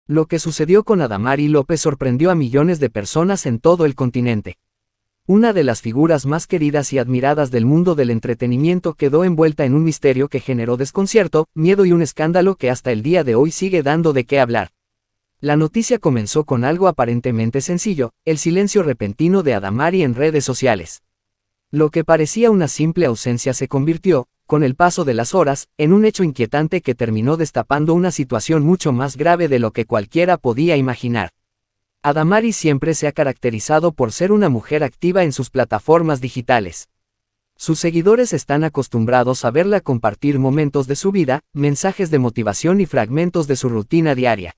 Lo que sucedió con Adamari López sorprendió a millones de personas en todo el continente. Una de las figuras más queridas y admiradas del mundo del entretenimiento quedó envuelta en un misterio que generó desconcierto, miedo y un escándalo que hasta el día de hoy sigue dando de qué hablar. La noticia comenzó con algo aparentemente sencillo, el silencio repentino de Adamari en redes sociales. Lo que parecía una simple ausencia se convirtió, con el paso de las horas, en un hecho inquietante que terminó destapando una situación mucho más grave de lo que cualquiera podía imaginar. Adamari siempre se ha caracterizado por ser una mujer activa en sus plataformas digitales. Sus seguidores están acostumbrados a verla compartir momentos de su vida, mensajes de motivación y fragmentos de su rutina diaria.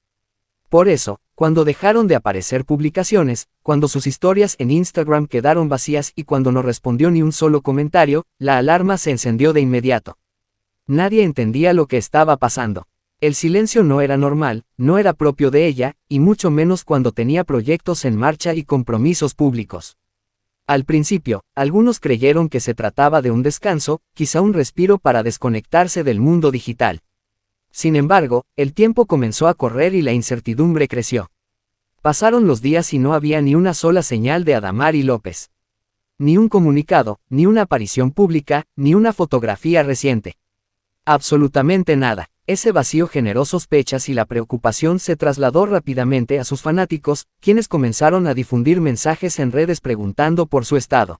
Por eso, cuando dejaron de aparecer publicaciones, cuando sus historias en Instagram quedaron vacías y cuando no respondió ni un solo comentario, la alarma se encendió de inmediato. Nadie entendía lo que estaba pasando. El silencio no era normal, no era propio de ella, y mucho menos cuando tenía proyectos en marcha y compromisos públicos. Al principio, algunos creyeron que se trataba de un descanso, quizá un respiro para desconectarse del mundo digital. Sin embargo, el tiempo comenzó a correr y la incertidumbre creció. Pasaron los días y no había ni una sola señal de Adamari López. Ni un comunicado, ni una aparición pública, ni una fotografía reciente. Absolutamente nada. Ese vacío generó sospechas y la preocupación se trasladó rápidamente a sus fanáticos, quienes comenzaron a difundir mensajes en redes preguntando por su estado.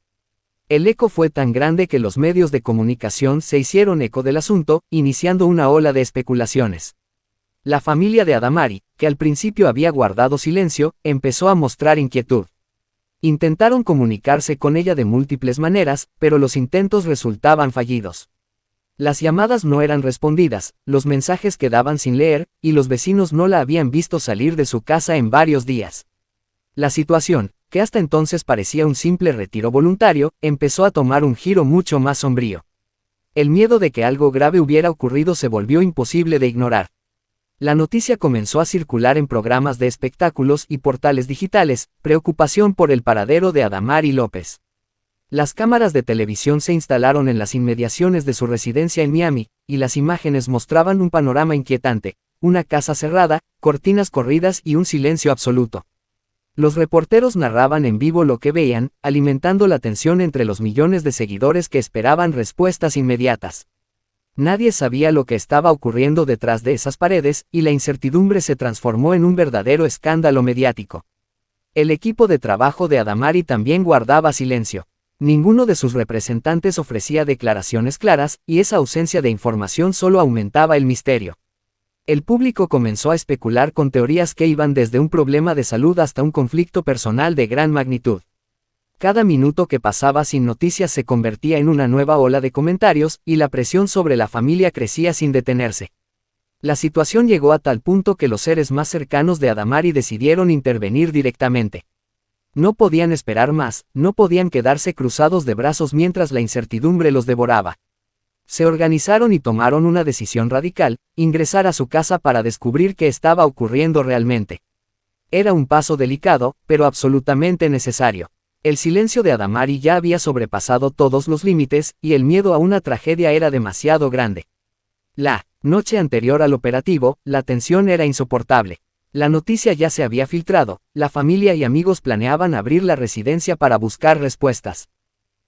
El eco fue tan grande que los medios de comunicación se hicieron eco del asunto, iniciando una ola de especulaciones. La familia de Adamari, que al principio había guardado silencio, empezó a mostrar inquietud. Intentaron comunicarse con ella de múltiples maneras, pero los intentos resultaban fallidos. Las llamadas no eran respondidas, los mensajes quedaban sin leer, y los vecinos no la habían visto salir de su casa en varios días. La situación, que hasta entonces parecía un simple retiro voluntario, empezó a tomar un giro mucho más sombrío. El miedo de que algo grave hubiera ocurrido se volvió imposible de ignorar. La noticia comenzó a circular en programas de espectáculos y portales digitales, preocupación por el paradero de Adamari López. Las cámaras de televisión se instalaron en las inmediaciones de su residencia en Miami, y las imágenes mostraban un panorama inquietante, una casa cerrada, cortinas corridas y un silencio absoluto. Los reporteros narraban en vivo lo que veían, alimentando la tensión entre los millones de seguidores que esperaban respuestas inmediatas. Nadie sabía lo que estaba ocurriendo detrás de esas paredes, y la incertidumbre se transformó en un verdadero escándalo mediático. El equipo de trabajo de Adamari también guardaba silencio. Ninguno de sus representantes ofrecía declaraciones claras, y esa ausencia de información solo aumentaba el misterio. El público comenzó a especular con teorías que iban desde un problema de salud hasta un conflicto personal de gran magnitud. Cada minuto que pasaba sin noticias se convertía en una nueva ola de comentarios, y la presión sobre la familia crecía sin detenerse. La situación llegó a tal punto que los seres más cercanos de Adamari decidieron intervenir directamente. No podían esperar más, no podían quedarse cruzados de brazos mientras la incertidumbre los devoraba. Se organizaron y tomaron una decisión radical, ingresar a su casa para descubrir qué estaba ocurriendo realmente. Era un paso delicado, pero absolutamente necesario. El silencio de Adamari ya había sobrepasado todos los límites, y el miedo a una tragedia era demasiado grande. La noche anterior al operativo, la tensión era insoportable. La noticia ya se había filtrado, la familia y amigos planeaban abrir la residencia para buscar respuestas.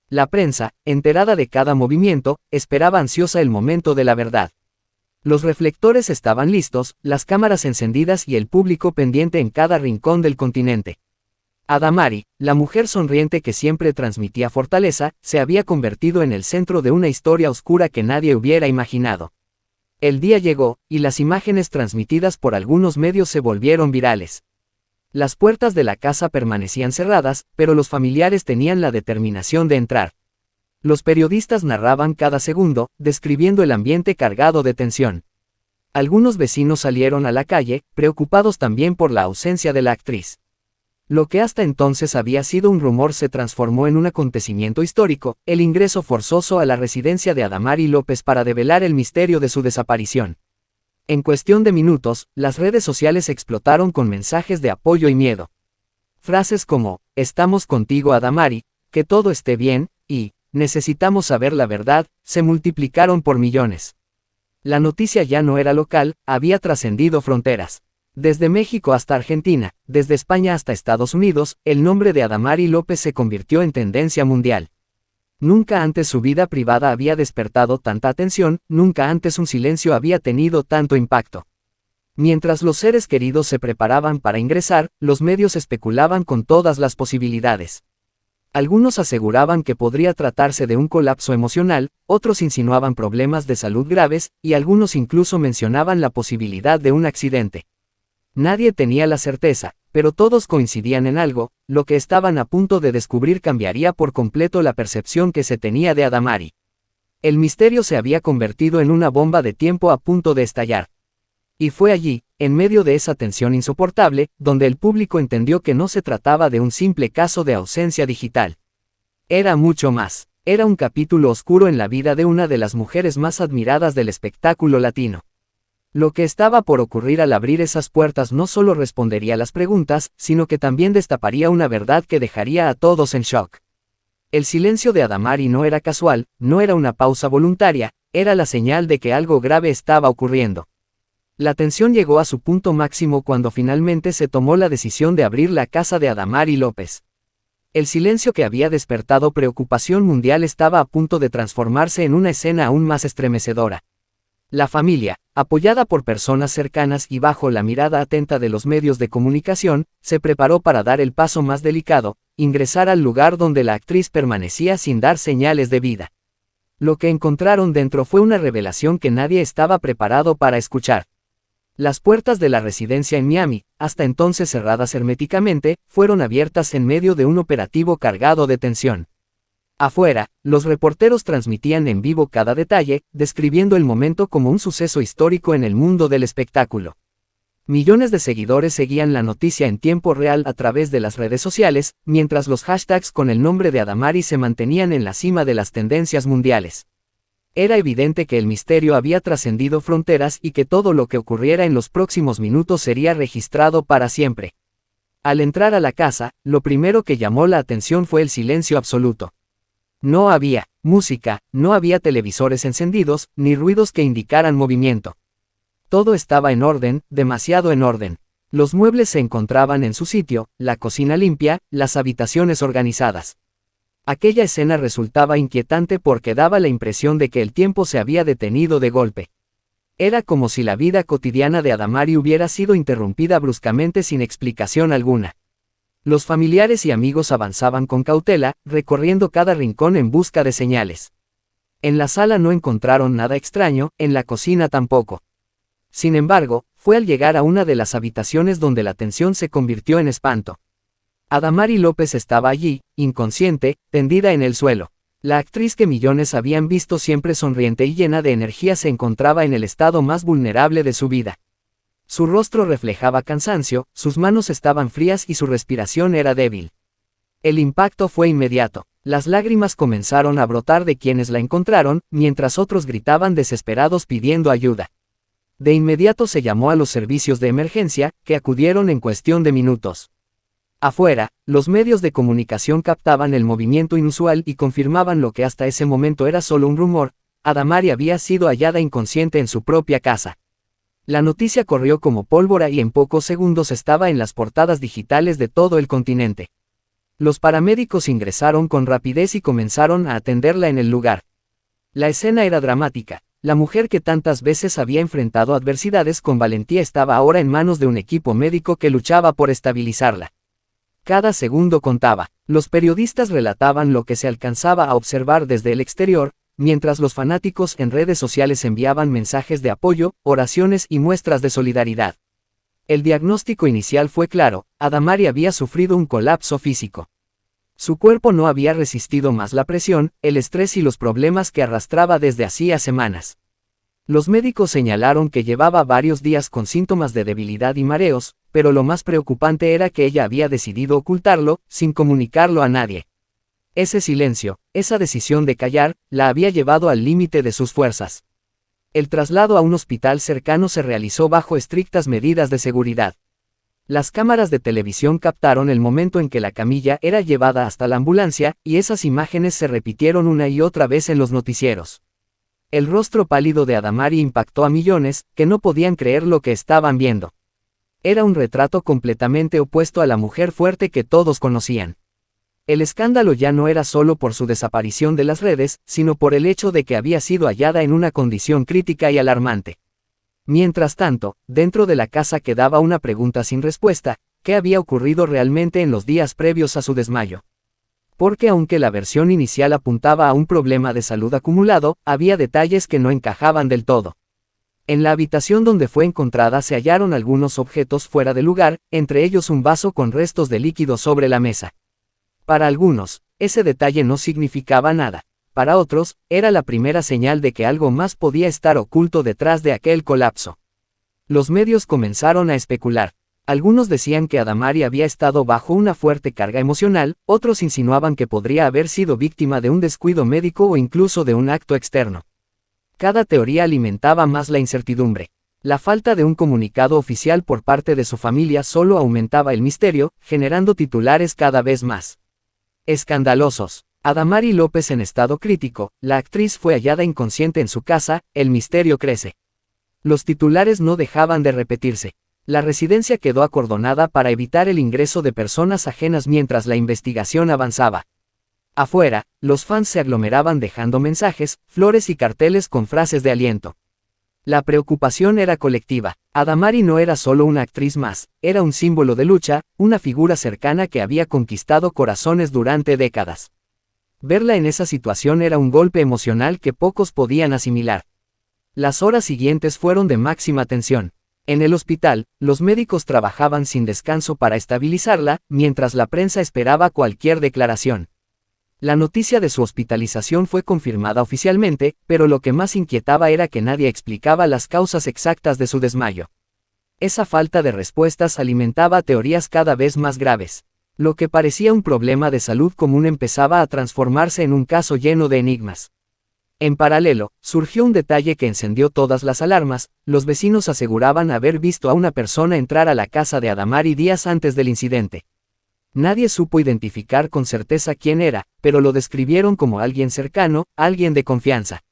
La prensa, enterada de cada movimiento, esperaba ansiosa el momento de la verdad. Los reflectores estaban listos, las cámaras encendidas y el público pendiente en cada rincón del continente. Adamari, la mujer sonriente que siempre transmitía fortaleza, se había convertido en el centro de una historia oscura que nadie hubiera imaginado. El día llegó, y las imágenes transmitidas por algunos medios se volvieron virales. Las puertas de la casa permanecían cerradas, pero los familiares tenían la determinación de entrar. Los periodistas narraban cada segundo, describiendo el ambiente cargado de tensión. Algunos vecinos salieron a la calle, preocupados también por la ausencia de la actriz. Lo que hasta entonces había sido un rumor se transformó en un acontecimiento histórico, el ingreso forzoso a la residencia de Adamari López para develar el misterio de su desaparición. En cuestión de minutos, las redes sociales explotaron con mensajes de apoyo y miedo. Frases como, "Estamos contigo Adamari", "Que todo esté bien", y "Necesitamos saber la verdad", se multiplicaron por millones. La noticia ya no era local, había trascendido fronteras. Desde México hasta Argentina, desde España hasta Estados Unidos, el nombre de Adamari López se convirtió en tendencia mundial. Nunca antes su vida privada había despertado tanta atención, nunca antes un silencio había tenido tanto impacto. Mientras los seres queridos se preparaban para ingresar, los medios especulaban con todas las posibilidades. Algunos aseguraban que podría tratarse de un colapso emocional, otros insinuaban problemas de salud graves, y algunos incluso mencionaban la posibilidad de un accidente. Nadie tenía la certeza, pero todos coincidían en algo: lo que estaban a punto de descubrir cambiaría por completo la percepción que se tenía de Adamari. El misterio se había convertido en una bomba de tiempo a punto de estallar. Y fue allí, en medio de esa tensión insoportable, donde el público entendió que no se trataba de un simple caso de ausencia digital. Era mucho más. Era un capítulo oscuro en la vida de una de las mujeres más admiradas del espectáculo latino. Lo que estaba por ocurrir al abrir esas puertas no solo respondería a las preguntas, sino que también destaparía una verdad que dejaría a todos en shock. El silencio de Adamari no era casual, no era una pausa voluntaria, era la señal de que algo grave estaba ocurriendo. La tensión llegó a su punto máximo cuando finalmente se tomó la decisión de abrir la casa de Adamari López. El silencio que había despertado preocupación mundial estaba a punto de transformarse en una escena aún más estremecedora. La familia, apoyada por personas cercanas y bajo la mirada atenta de los medios de comunicación, se preparó para dar el paso más delicado: ingresar al lugar donde la actriz permanecía sin dar señales de vida. Lo que encontraron dentro fue una revelación que nadie estaba preparado para escuchar. Las puertas de la residencia en Miami, hasta entonces cerradas herméticamente, fueron abiertas en medio de un operativo cargado de tensión. Afuera, los reporteros transmitían en vivo cada detalle, describiendo el momento como un suceso histórico en el mundo del espectáculo. Millones de seguidores seguían la noticia en tiempo real a través de las redes sociales, mientras los hashtags con el nombre de Adamari se mantenían en la cima de las tendencias mundiales. Era evidente que el misterio había trascendido fronteras y que todo lo que ocurriera en los próximos minutos sería registrado para siempre. Al entrar a la casa, lo primero que llamó la atención fue el silencio absoluto. No había música, no había televisores encendidos, ni ruidos que indicaran movimiento. Todo estaba en orden, demasiado en orden. Los muebles se encontraban en su sitio, la cocina limpia, las habitaciones organizadas. Aquella escena resultaba inquietante porque daba la impresión de que el tiempo se había detenido de golpe. Era como si la vida cotidiana de Adamari hubiera sido interrumpida bruscamente sin explicación alguna. Los familiares y amigos avanzaban con cautela, recorriendo cada rincón en busca de señales. En la sala no encontraron nada extraño, en la cocina tampoco. Sin embargo, fue al llegar a una de las habitaciones donde la tensión se convirtió en espanto. Adamari López estaba allí, inconsciente, tendida en el suelo. La actriz que millones habían visto siempre sonriente y llena de energía se encontraba en el estado más vulnerable de su vida. Su rostro reflejaba cansancio, sus manos estaban frías y su respiración era débil. El impacto fue inmediato. Las lágrimas comenzaron a brotar de quienes la encontraron, mientras otros gritaban desesperados pidiendo ayuda. De inmediato se llamó a los servicios de emergencia, que acudieron en cuestión de minutos. Afuera, los medios de comunicación captaban el movimiento inusual y confirmaban lo que hasta ese momento era solo un rumor: Adamari había sido hallada inconsciente en su propia casa. La noticia corrió como pólvora y en pocos segundos estaba en las portadas digitales de todo el continente. Los paramédicos ingresaron con rapidez y comenzaron a atenderla en el lugar. La escena era dramática. La mujer que tantas veces había enfrentado adversidades con valentía estaba ahora en manos de un equipo médico que luchaba por estabilizarla. Cada segundo contaba. Los periodistas relataban lo que se alcanzaba a observar desde el exterior, mientras los fanáticos en redes sociales enviaban mensajes de apoyo, oraciones y muestras de solidaridad. El diagnóstico inicial fue claro: Adamari había sufrido un colapso físico. Su cuerpo no había resistido más la presión, el estrés y los problemas que arrastraba desde hacía semanas. Los médicos señalaron que llevaba varios días con síntomas de debilidad y mareos, pero lo más preocupante era que ella había decidido ocultarlo, sin comunicarlo a nadie. Ese silencio, esa decisión de callar, la había llevado al límite de sus fuerzas. El traslado a un hospital cercano se realizó bajo estrictas medidas de seguridad. Las cámaras de televisión captaron el momento en que la camilla era llevada hasta la ambulancia, y esas imágenes se repitieron una y otra vez en los noticieros. El rostro pálido de Adamari impactó a millones, que no podían creer lo que estaban viendo. Era un retrato completamente opuesto a la mujer fuerte que todos conocían. El escándalo ya no era solo por su desaparición de las redes, sino por el hecho de que había sido hallada en una condición crítica y alarmante. Mientras tanto, dentro de la casa quedaba una pregunta sin respuesta: ¿qué había ocurrido realmente en los días previos a su desmayo? Porque aunque la versión inicial apuntaba a un problema de salud acumulado, había detalles que no encajaban del todo. En la habitación donde fue encontrada se hallaron algunos objetos fuera de lugar, entre ellos un vaso con restos de líquido sobre la mesa. Para algunos, ese detalle no significaba nada. Para otros, era la primera señal de que algo más podía estar oculto detrás de aquel colapso. Los medios comenzaron a especular. Algunos decían que Adamari había estado bajo una fuerte carga emocional, otros insinuaban que podría haber sido víctima de un descuido médico o incluso de un acto externo. Cada teoría alimentaba más la incertidumbre. La falta de un comunicado oficial por parte de su familia solo aumentaba el misterio, generando titulares cada vez más escandalosos. Adamari López en estado crítico, la actriz fue hallada inconsciente en su casa, el misterio crece. Los titulares no dejaban de repetirse. La residencia quedó acordonada para evitar el ingreso de personas ajenas mientras la investigación avanzaba. Afuera, los fans se aglomeraban dejando mensajes, flores y carteles con frases de aliento. La preocupación era colectiva. Adamari no era solo una actriz más, era un símbolo de lucha, una figura cercana que había conquistado corazones durante décadas. Verla en esa situación era un golpe emocional que pocos podían asimilar. Las horas siguientes fueron de máxima tensión. En el hospital, los médicos trabajaban sin descanso para estabilizarla, mientras la prensa esperaba cualquier declaración. La noticia de su hospitalización fue confirmada oficialmente, pero lo que más inquietaba era que nadie explicaba las causas exactas de su desmayo. Esa falta de respuestas alimentaba teorías cada vez más graves. Lo que parecía un problema de salud común empezaba a transformarse en un caso lleno de enigmas. En paralelo, surgió un detalle que encendió todas las alarmas: los vecinos aseguraban haber visto a una persona entrar a la casa de Adamari días antes del incidente. Nadie supo identificar con certeza quién era, pero lo describieron como alguien cercano, alguien de confianza.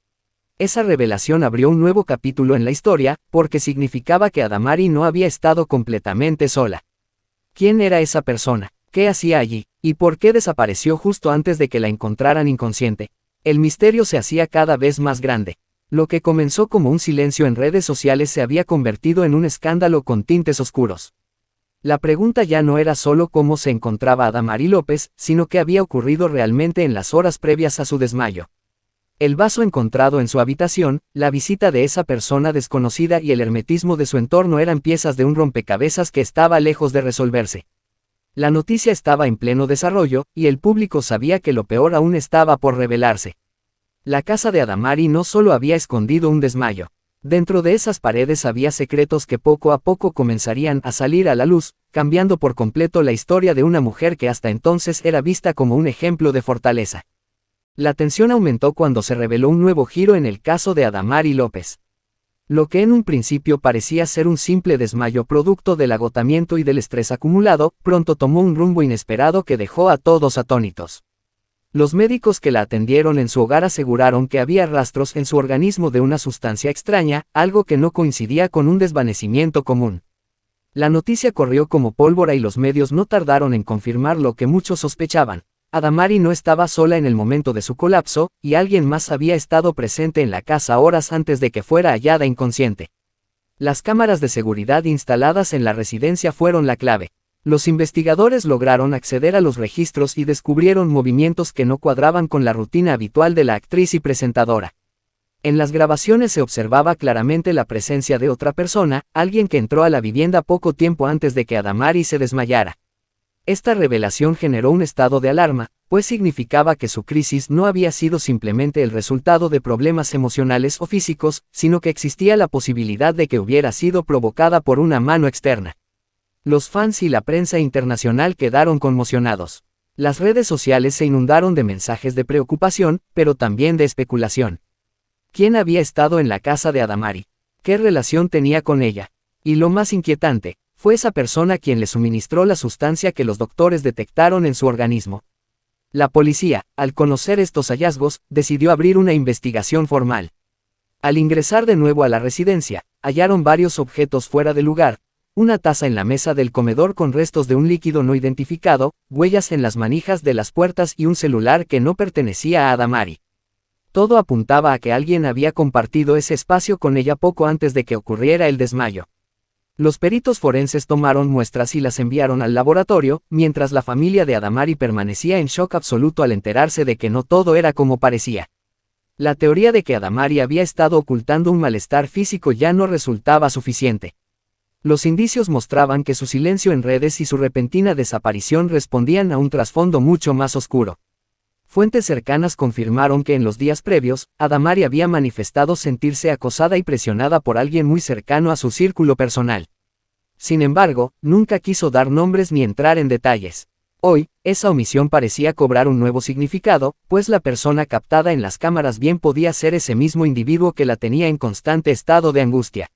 Esa revelación abrió un nuevo capítulo en la historia, porque significaba que Adamari no había estado completamente sola. ¿Quién era esa persona? ¿Qué hacía allí? ¿Y por qué desapareció justo antes de que la encontraran inconsciente? El misterio se hacía cada vez más grande. Lo que comenzó como un silencio en redes sociales se había convertido en un escándalo con tintes oscuros. La pregunta ya no era solo cómo se encontraba Adamari López, sino qué había ocurrido realmente en las horas previas a su desmayo. El vaso encontrado en su habitación, la visita de esa persona desconocida y el hermetismo de su entorno eran piezas de un rompecabezas que estaba lejos de resolverse. La noticia estaba en pleno desarrollo, y el público sabía que lo peor aún estaba por revelarse. La casa de Adamari no solo había escondido un desmayo. Dentro de esas paredes había secretos que poco a poco comenzarían a salir a la luz, cambiando por completo la historia de una mujer que hasta entonces era vista como un ejemplo de fortaleza. La tensión aumentó cuando se reveló un nuevo giro en el caso de Adamari López. Lo que en un principio parecía ser un simple desmayo producto del agotamiento y del estrés acumulado, pronto tomó un rumbo inesperado que dejó a todos atónitos. Los médicos que la atendieron en su hogar aseguraron que había rastros en su organismo de una sustancia extraña, algo que no coincidía con un desvanecimiento común. La noticia corrió como pólvora y los medios no tardaron en confirmar lo que muchos sospechaban: Adamari no estaba sola en el momento de su colapso, y alguien más había estado presente en la casa horas antes de que fuera hallada inconsciente. Las cámaras de seguridad instaladas en la residencia fueron la clave. Los investigadores lograron acceder a los registros y descubrieron movimientos que no cuadraban con la rutina habitual de la actriz y presentadora. En las grabaciones se observaba claramente la presencia de otra persona, alguien que entró a la vivienda poco tiempo antes de que Adamari se desmayara. Esta revelación generó un estado de alarma, pues significaba que su crisis no había sido simplemente el resultado de problemas emocionales o físicos, sino que existía la posibilidad de que hubiera sido provocada por una mano externa. Los fans y la prensa internacional quedaron conmocionados. Las redes sociales se inundaron de mensajes de preocupación, pero también de especulación. ¿Quién había estado en la casa de Adamari? ¿Qué relación tenía con ella? Y lo más inquietante, fue esa persona quien le suministró la sustancia que los doctores detectaron en su organismo. La policía, al conocer estos hallazgos, decidió abrir una investigación formal. Al ingresar de nuevo a la residencia, hallaron varios objetos fuera de lugar, una taza en la mesa del comedor con restos de un líquido no identificado, huellas en las manijas de las puertas y un celular que no pertenecía a Adamari. Todo apuntaba a que alguien había compartido ese espacio con ella poco antes de que ocurriera el desmayo. Los peritos forenses tomaron muestras y las enviaron al laboratorio, mientras la familia de Adamari permanecía en shock absoluto al enterarse de que no todo era como parecía. La teoría de que Adamari había estado ocultando un malestar físico ya no resultaba suficiente. Los indicios mostraban que su silencio en redes y su repentina desaparición respondían a un trasfondo mucho más oscuro. Fuentes cercanas confirmaron que en los días previos, Adamari había manifestado sentirse acosada y presionada por alguien muy cercano a su círculo personal. Sin embargo, nunca quiso dar nombres ni entrar en detalles. Hoy, esa omisión parecía cobrar un nuevo significado, pues la persona captada en las cámaras bien podía ser ese mismo individuo que la tenía en constante estado de angustia.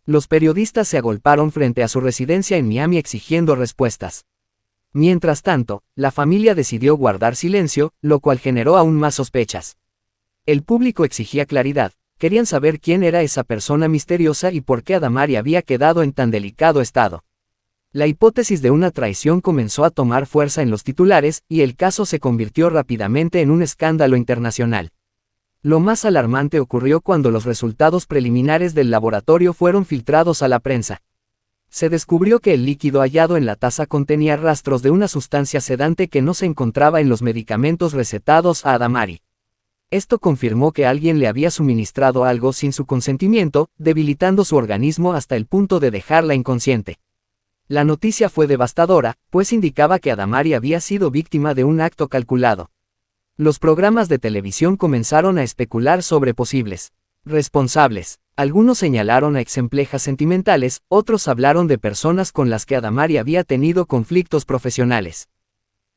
Los periodistas se agolparon frente a su residencia en Miami exigiendo respuestas. Mientras tanto, la familia decidió guardar silencio, lo cual generó aún más sospechas. El público exigía claridad, querían saber quién era esa persona misteriosa y por qué Adamari había quedado en tan delicado estado. La hipótesis de una traición comenzó a tomar fuerza en los titulares, y el caso se convirtió rápidamente en un escándalo internacional. Lo más alarmante ocurrió cuando los resultados preliminares del laboratorio fueron filtrados a la prensa. Se descubrió que el líquido hallado en la taza contenía rastros de una sustancia sedante que no se encontraba en los medicamentos recetados a Adamari. Esto confirmó que alguien le había suministrado algo sin su consentimiento, debilitando su organismo hasta el punto de dejarla inconsciente. La noticia fue devastadora, pues indicaba que Adamari había sido víctima de un acto calculado. Los programas de televisión comenzaron a especular sobre posibles responsables. Algunos señalaron a exemplejas sentimentales, otros hablaron de personas con las que Adamari había tenido conflictos profesionales.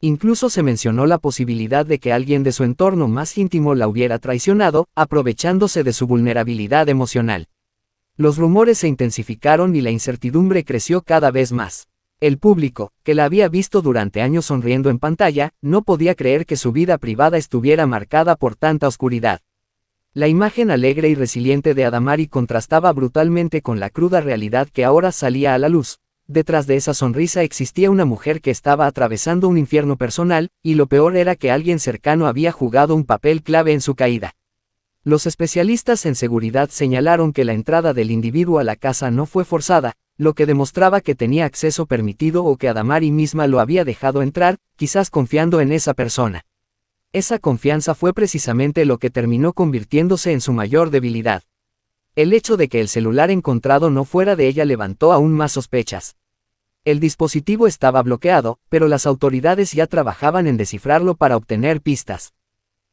Incluso se mencionó la posibilidad de que alguien de su entorno más íntimo la hubiera traicionado, aprovechándose de su vulnerabilidad emocional. Los rumores se intensificaron y la incertidumbre creció cada vez más. El público, que la había visto durante años sonriendo en pantalla, no podía creer que su vida privada estuviera marcada por tanta oscuridad. La imagen alegre y resiliente de Adamari contrastaba brutalmente con la cruda realidad que ahora salía a la luz. Detrás de esa sonrisa existía una mujer que estaba atravesando un infierno personal, y lo peor era que alguien cercano había jugado un papel clave en su caída. Los especialistas en seguridad señalaron que la entrada del individuo a la casa no fue forzada, lo que demostraba que tenía acceso permitido o que Adamari misma lo había dejado entrar, quizás confiando en esa persona. Esa confianza fue precisamente lo que terminó convirtiéndose en su mayor debilidad. El hecho de que el celular encontrado no fuera de ella levantó aún más sospechas. El dispositivo estaba bloqueado, pero las autoridades ya trabajaban en descifrarlo para obtener pistas.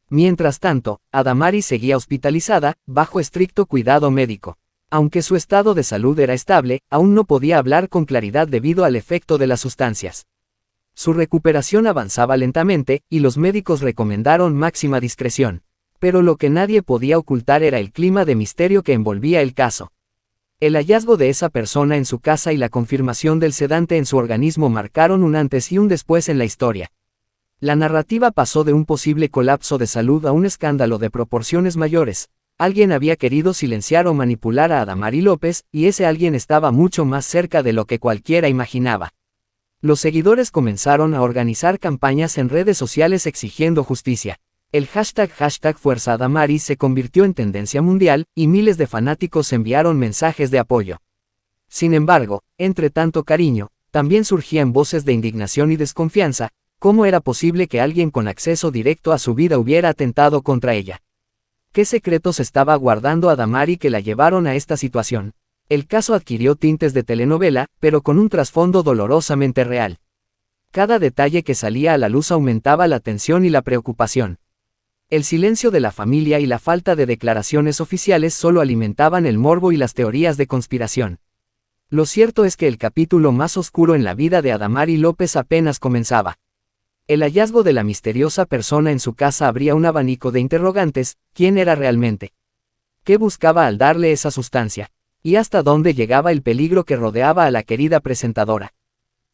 Mientras tanto, Adamari seguía hospitalizada, bajo estricto cuidado médico. Aunque su estado de salud era estable, aún no podía hablar con claridad debido al efecto de las sustancias. Su recuperación avanzaba lentamente, y los médicos recomendaron máxima discreción. Pero lo que nadie podía ocultar era el clima de misterio que envolvía el caso. El hallazgo de esa persona en su casa y la confirmación del sedante en su organismo marcaron un antes y un después en la historia. La narrativa pasó de un posible colapso de salud a un escándalo de proporciones mayores. Alguien había querido silenciar o manipular a Adamari López, y ese alguien estaba mucho más cerca de lo que cualquiera imaginaba. Los seguidores comenzaron a organizar campañas en redes sociales exigiendo justicia. El hashtag Fuerza Adamari se convirtió en tendencia mundial, y miles de fanáticos enviaron mensajes de apoyo. Sin embargo, entre tanto cariño, también surgían voces de indignación y desconfianza. ¿Cómo era posible que alguien con acceso directo a su vida hubiera atentado contra ella? ¿Qué secretos estaba guardando Adamari que la llevaron a esta situación? El caso adquirió tintes de telenovela, pero con un trasfondo dolorosamente real. Cada detalle que salía a la luz aumentaba la tensión y la preocupación. El silencio de la familia y la falta de declaraciones oficiales solo alimentaban el morbo y las teorías de conspiración. Lo cierto es que el capítulo más oscuro en la vida de Adamari López apenas comenzaba. El hallazgo de la misteriosa persona en su casa abría un abanico de interrogantes: ¿quién era realmente? ¿Qué buscaba al darle esa sustancia? ¿Y hasta dónde llegaba el peligro que rodeaba a la querida presentadora?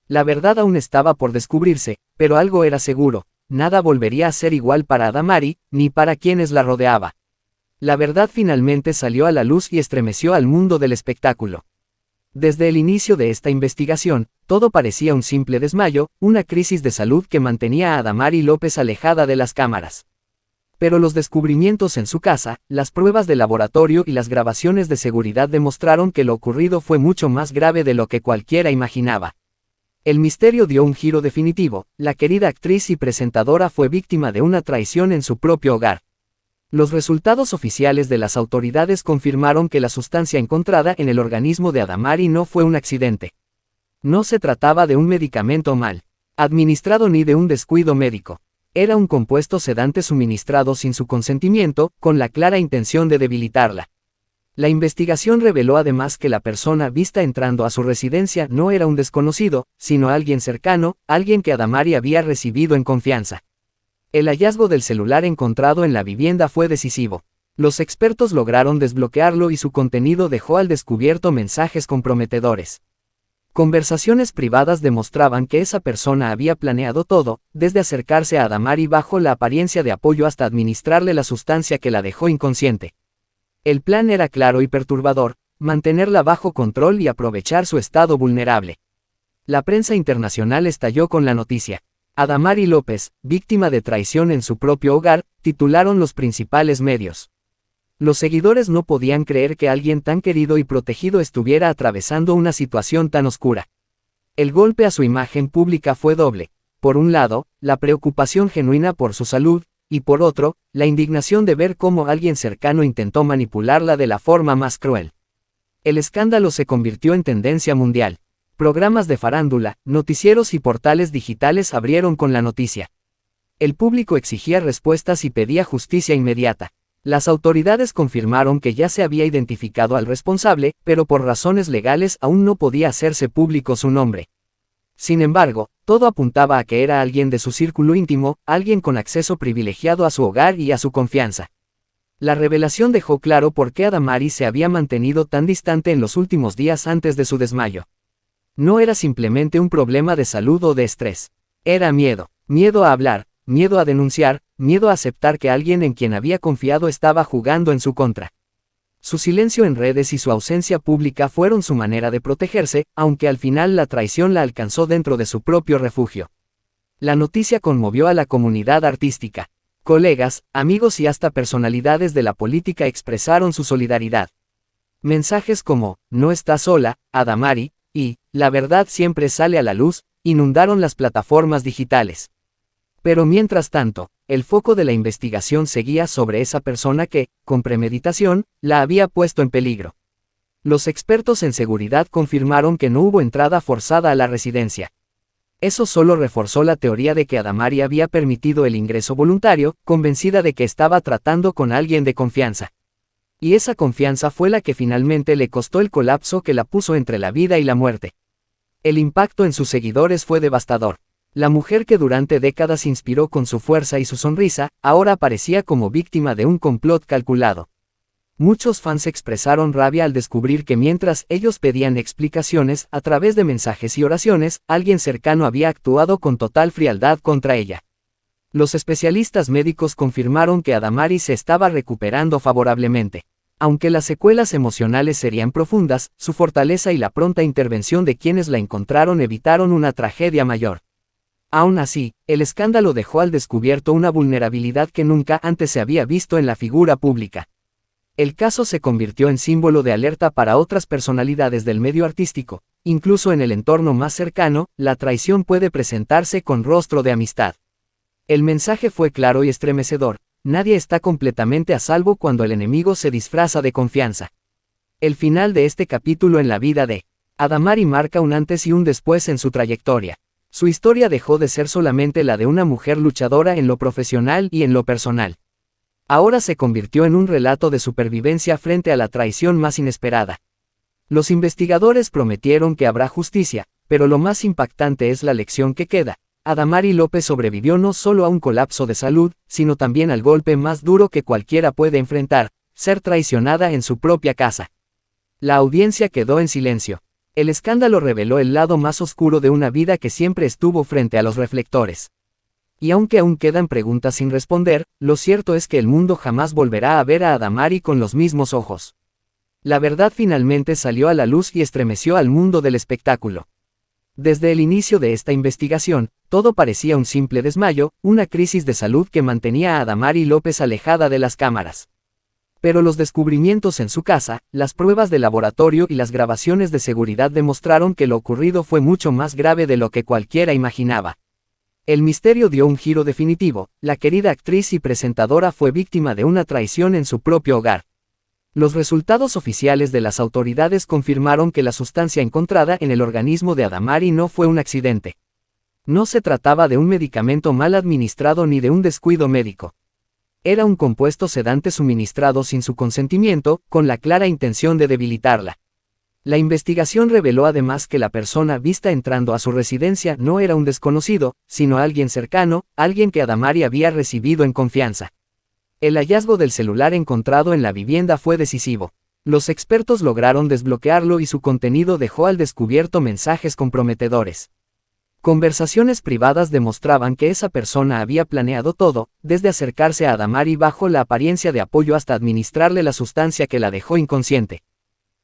La verdad aún estaba por descubrirse, pero algo era seguro: nada volvería a ser igual para Adamari, ni para quienes la rodeaba. La verdad finalmente salió a la luz y estremeció al mundo del espectáculo. Desde el inicio de esta investigación, todo parecía un simple desmayo, una crisis de salud que mantenía a Adamari López alejada de las cámaras. Pero los descubrimientos en su casa, las pruebas de laboratorio y las grabaciones de seguridad demostraron que lo ocurrido fue mucho más grave de lo que cualquiera imaginaba. El misterio dio un giro definitivo, la querida actriz y presentadora fue víctima de una traición en su propio hogar. Los resultados oficiales de las autoridades confirmaron que la sustancia encontrada en el organismo de Adamari no fue un accidente. No se trataba de un medicamento mal administrado ni de un descuido médico. Era un compuesto sedante suministrado sin su consentimiento, con la clara intención de debilitarla. La investigación reveló además que la persona vista entrando a su residencia no era un desconocido, sino alguien cercano, alguien que Adamari había recibido en confianza. El hallazgo del celular encontrado en la vivienda fue decisivo. Los expertos lograron desbloquearlo y su contenido dejó al descubierto mensajes comprometedores. Conversaciones privadas demostraban que esa persona había planeado todo, desde acercarse a Adamari bajo la apariencia de apoyo hasta administrarle la sustancia que la dejó inconsciente. El plan era claro y perturbador, mantenerla bajo control y aprovechar su estado vulnerable. La prensa internacional estalló con la noticia. Adamari López, víctima de traición en su propio hogar, titularon los principales medios. Los seguidores no podían creer que alguien tan querido y protegido estuviera atravesando una situación tan oscura. El golpe a su imagen pública fue doble. Por un lado, la preocupación genuina por su salud, y por otro, la indignación de ver cómo alguien cercano intentó manipularla de la forma más cruel. El escándalo se convirtió en tendencia mundial. Programas de farándula, noticieros y portales digitales abrieron con la noticia. El público exigía respuestas y pedía justicia inmediata. Las autoridades confirmaron que ya se había identificado al responsable, pero por razones legales aún no podía hacerse público su nombre. Sin embargo, todo apuntaba a que era alguien de su círculo íntimo, alguien con acceso privilegiado a su hogar y a su confianza. La revelación dejó claro por qué Adamari se había mantenido tan distante en los últimos días antes de su desmayo. No era simplemente un problema de salud o de estrés. Era miedo. Miedo a hablar, miedo a denunciar, miedo a aceptar que alguien en quien había confiado estaba jugando en su contra. Su silencio en redes y su ausencia pública fueron su manera de protegerse, aunque al final la traición la alcanzó dentro de su propio refugio. La noticia conmovió a la comunidad artística. Colegas, amigos y hasta personalidades de la política expresaron su solidaridad. Mensajes como, "No estás sola, Adamari", y, "La verdad siempre sale a la luz", inundaron las plataformas digitales. Pero mientras tanto, el foco de la investigación seguía sobre esa persona que, con premeditación, la había puesto en peligro. Los expertos en seguridad confirmaron que no hubo entrada forzada a la residencia. Eso solo reforzó la teoría de que Adamari había permitido el ingreso voluntario, convencida de que estaba tratando con alguien de confianza. Y esa confianza fue la que finalmente le costó el colapso que la puso entre la vida y la muerte. El impacto en sus seguidores fue devastador. La mujer que durante décadas inspiró con su fuerza y su sonrisa, ahora aparecía como víctima de un complot calculado. Muchos fans expresaron rabia al descubrir que mientras ellos pedían explicaciones a través de mensajes y oraciones, alguien cercano había actuado con total frialdad contra ella. Los especialistas médicos confirmaron que Adamari se estaba recuperando favorablemente. Aunque las secuelas emocionales serían profundas, su fortaleza y la pronta intervención de quienes la encontraron evitaron una tragedia mayor. Aún así, el escándalo dejó al descubierto una vulnerabilidad que nunca antes se había visto en la figura pública. El caso se convirtió en símbolo de alerta para otras personalidades del medio artístico. Incluso en el entorno más cercano, la traición puede presentarse con rostro de amistad. El mensaje fue claro y estremecedor: nadie está completamente a salvo cuando el enemigo se disfraza de confianza. El final de este capítulo en la vida de Adamari marca un antes y un después en su trayectoria. Su historia dejó de ser solamente la de una mujer luchadora en lo profesional y en lo personal. Ahora se convirtió en un relato de supervivencia frente a la traición más inesperada. Los investigadores prometieron que habrá justicia, pero lo más impactante es la lección que queda. Adamari López sobrevivió no solo a un colapso de salud, sino también al golpe más duro que cualquiera puede enfrentar: ser traicionada en su propia casa. La audiencia quedó en silencio. El escándalo reveló el lado más oscuro de una vida que siempre estuvo frente a los reflectores. Y aunque aún quedan preguntas sin responder, lo cierto es que el mundo jamás volverá a ver a Adamari con los mismos ojos. La verdad finalmente salió a la luz y estremeció al mundo del espectáculo. Desde el inicio de esta investigación, todo parecía un simple desmayo, una crisis de salud que mantenía a Adamari López alejada de las cámaras. Pero los descubrimientos en su casa, las pruebas de laboratorio y las grabaciones de seguridad demostraron que lo ocurrido fue mucho más grave de lo que cualquiera imaginaba. El misterio dio un giro definitivo, la querida actriz y presentadora fue víctima de una traición en su propio hogar. Los resultados oficiales de las autoridades confirmaron que la sustancia encontrada en el organismo de Adamari no fue un accidente. No se trataba de un medicamento mal administrado ni de un descuido médico. Era un compuesto sedante suministrado sin su consentimiento, con la clara intención de debilitarla. La investigación reveló además que la persona vista entrando a su residencia no era un desconocido, sino alguien cercano, alguien que Adamari había recibido en confianza. El hallazgo del celular encontrado en la vivienda fue decisivo. Los expertos lograron desbloquearlo y su contenido dejó al descubierto mensajes comprometedores. Conversaciones privadas demostraban que esa persona había planeado todo, desde acercarse a Adamari bajo la apariencia de apoyo hasta administrarle la sustancia que la dejó inconsciente.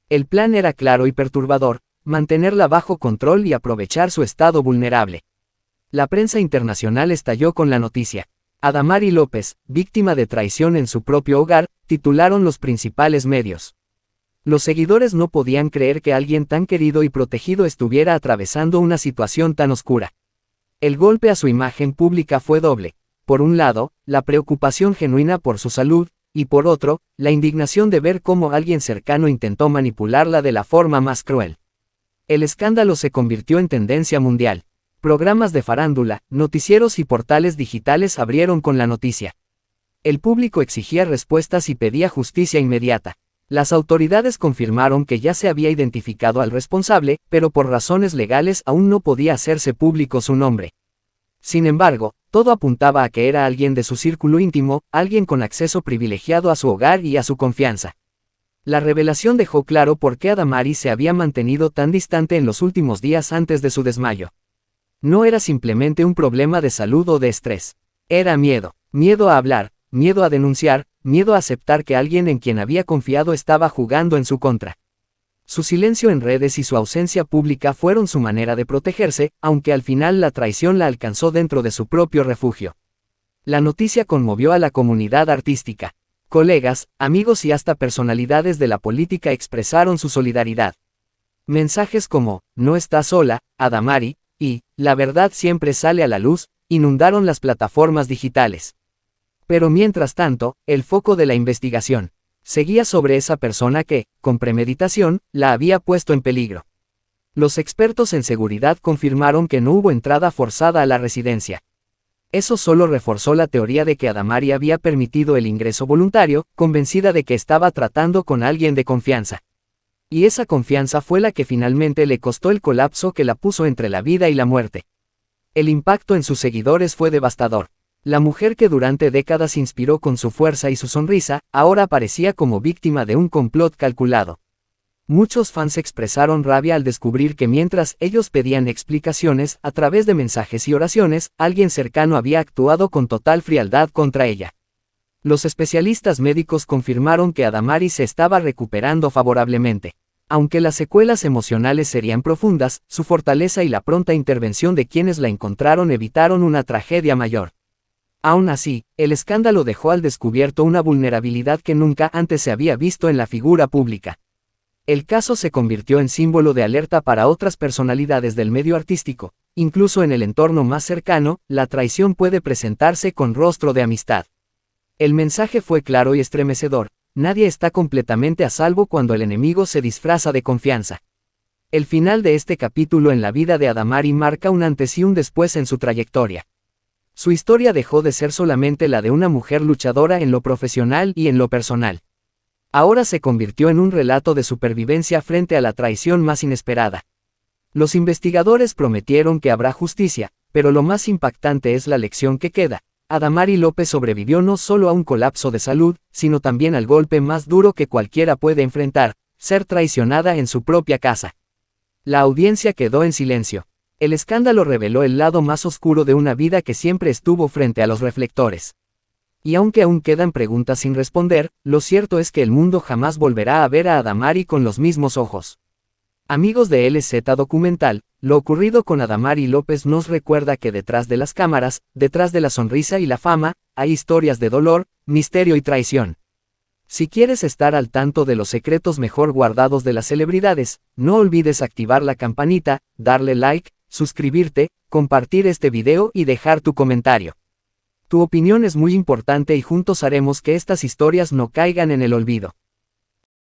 El plan era claro y perturbador, mantenerla bajo control y aprovechar su estado vulnerable. La prensa internacional estalló con la noticia. Adamari López, víctima de traición en su propio hogar, titularon los principales medios. Los seguidores no podían creer que alguien tan querido y protegido estuviera atravesando una situación tan oscura. El golpe a su imagen pública fue doble. Por un lado, la preocupación genuina por su salud, y por otro, la indignación de ver cómo alguien cercano intentó manipularla de la forma más cruel. El escándalo se convirtió en tendencia mundial. Programas de farándula, noticieros y portales digitales abrieron con la noticia. El público exigía respuestas y pedía justicia inmediata. Las autoridades confirmaron que ya se había identificado al responsable, pero por razones legales aún no podía hacerse público su nombre. Sin embargo, todo apuntaba a que era alguien de su círculo íntimo, alguien con acceso privilegiado a su hogar y a su confianza. La revelación dejó claro por qué Adamari se había mantenido tan distante en los últimos días antes de su desmayo. No era simplemente un problema de salud o de estrés. Era miedo. Miedo a hablar, miedo a denunciar, miedo a aceptar que alguien en quien había confiado estaba jugando en su contra. Su silencio en redes y su ausencia pública fueron su manera de protegerse, aunque al final la traición la alcanzó dentro de su propio refugio. La noticia conmovió a la comunidad artística. Colegas, amigos y hasta personalidades de la política expresaron su solidaridad. Mensajes como, "No estás sola, Adamari", y, "La verdad siempre sale a la luz", inundaron las plataformas digitales. Pero mientras tanto, el foco de la investigación seguía sobre esa persona que, con premeditación, la había puesto en peligro. Los expertos en seguridad confirmaron que no hubo entrada forzada a la residencia. Eso solo reforzó la teoría de que Adamari había permitido el ingreso voluntario, convencida de que estaba tratando con alguien de confianza. Y esa confianza fue la que finalmente le costó el colapso que la puso entre la vida y la muerte. El impacto en sus seguidores fue devastador. La mujer que durante décadas inspiró con su fuerza y su sonrisa, ahora aparecía como víctima de un complot calculado. Muchos fans expresaron rabia al descubrir que mientras ellos pedían explicaciones, a través de mensajes y oraciones, alguien cercano había actuado con total frialdad contra ella. Los especialistas médicos confirmaron que Adamari se estaba recuperando favorablemente. Aunque las secuelas emocionales serían profundas, su fortaleza y la pronta intervención de quienes la encontraron evitaron una tragedia mayor. Aún así, el escándalo dejó al descubierto una vulnerabilidad que nunca antes se había visto en la figura pública. El caso se convirtió en símbolo de alerta para otras personalidades del medio artístico. Incluso en el entorno más cercano, la traición puede presentarse con rostro de amistad. El mensaje fue claro y estremecedor: nadie está completamente a salvo cuando el enemigo se disfraza de confianza. El final de este capítulo en la vida de Adamari marca un antes y un después en su trayectoria. Su historia dejó de ser solamente la de una mujer luchadora en lo profesional y en lo personal. Ahora se convirtió en un relato de supervivencia frente a la traición más inesperada. Los investigadores prometieron que habrá justicia, pero lo más impactante es la lección que queda. Adamari López sobrevivió no solo a un colapso de salud, sino también al golpe más duro que cualquiera puede enfrentar: ser traicionada en su propia casa. La audiencia quedó en silencio. El escándalo reveló el lado más oscuro de una vida que siempre estuvo frente a los reflectores. Y aunque aún quedan preguntas sin responder, lo cierto es que el mundo jamás volverá a ver a Adamari con los mismos ojos. Amigos de LZ Documental, lo ocurrido con Adamari López nos recuerda que detrás de las cámaras, detrás de la sonrisa y la fama, hay historias de dolor, misterio y traición. Si quieres estar al tanto de los secretos mejor guardados de las celebridades, no olvides activar la campanita, darle like, suscribirte, compartir este video y dejar tu comentario. Tu opinión es muy importante y juntos haremos que estas historias no caigan en el olvido.